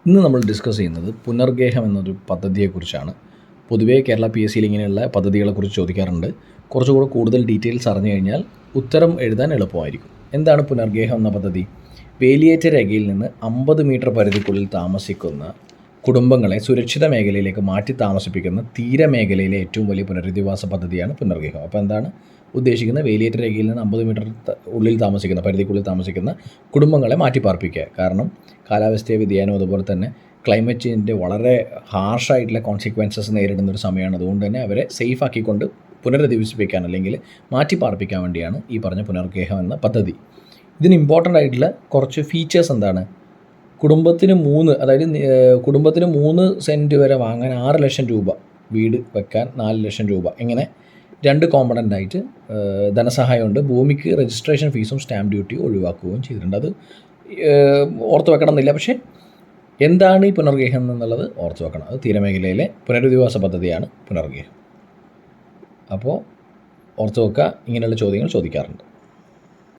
ഇന്ന് നമ്മൾ ഡിസ്കസ് ചെയ്യുന്നത് പുനർഗേഹം എന്നൊരു പദ്ധതിയെക്കുറിച്ചാണ്. പൊതുവേ കേരള PSCയിൽ ഇങ്ങനെയുള്ള പദ്ധതികളെക്കുറിച്ച് ചോദിക്കാറുണ്ട്. കുറച്ചുകൂടെ കൂടുതൽ ഡീറ്റെയിൽസ് അറിഞ്ഞു കഴിഞ്ഞാൽ ഉത്തരം എഴുതാൻ എളുപ്പമായിരിക്കും. എന്താണ് പുനർഗേഹം എന്ന പദ്ധതി? വേലിയേറ്റ രേഖയിൽ നിന്ന് 50 മീറ്റർ പരിധിക്കുള്ളിൽ താമസിക്കുന്ന കുടുംബങ്ങളെ സുരക്ഷിത മേഖലയിലേക്ക് മാറ്റി താമസിപ്പിക്കുന്ന തീരമേഖലയിലെ ഏറ്റവും വലിയ പുനരധിവാസ പദ്ധതിയാണ് പുനർഗേഹം. അപ്പോൾ എന്താണ് ഉദ്ദേശിക്കുന്നത്? വേലിയേറ്റ രേഖയിൽ നിന്ന് 50 മീറ്റർ പരിധിക്കുള്ളിൽ താമസിക്കുന്ന കുടുംബങ്ങളെ മാറ്റിപ്പാർപ്പിക്കുക. കാരണം കാലാവസ്ഥയെ വ്യതിയാനം അതുപോലെ തന്നെ ക്ലൈമറ്റ് ചേഞ്ചിൻ്റെ വളരെ ഹാർഷായിട്ടുള്ള കോൺസിക്വൻസസ് നേരിടുന്ന ഒരു സമയമാണ്. അതുകൊണ്ട് തന്നെ അവരെ സേഫ് ആക്കിക്കൊണ്ട് പുനരധിവസിപ്പിക്കാൻ അല്ലെങ്കിൽ മാറ്റിപ്പാർപ്പിക്കാൻ വേണ്ടിയാണ് ഈ പറഞ്ഞ പുനർഗേഹം എന്ന പദ്ധതി. ഇതിന് ഇമ്പോർട്ടൻ്റ് ആയിട്ടുള്ള കുറച്ച് ഫീച്ചേഴ്സ് എന്താണ്? കുടുംബത്തിന് 3 സെൻറ്റ് വരെ വാങ്ങാൻ 6 ലക്ഷം രൂപ, വീട് വെക്കാൻ 4 ലക്ഷം രൂപ, ഇങ്ങനെ 2 കോമ്പണൻ്റായിട്ട് ധനസഹായമുണ്ട്. ഭൂമിക്ക് രജിസ്ട്രേഷൻ ഫീസും സ്റ്റാമ്പ് ഡ്യൂട്ടിയും ഒഴിവാക്കുകയും ചെയ്തിട്ടുണ്ട്. അത് ഓർത്ത് വെക്കണം എന്നില്ല, പക്ഷേ എന്താണ് ഈ പുനർഗേഹം എന്നുള്ളത് ഓർത്ത് വെക്കണം. അത് തീരമേഖലയിലെ പുനരധിവാസ പദ്ധതിയാണ് പുനർഗേഹം. അപ്പോൾ ഓർത്ത് വെക്കുക, ഇങ്ങനെയുള്ള ചോദ്യങ്ങൾ ചോദിക്കാറുണ്ട്.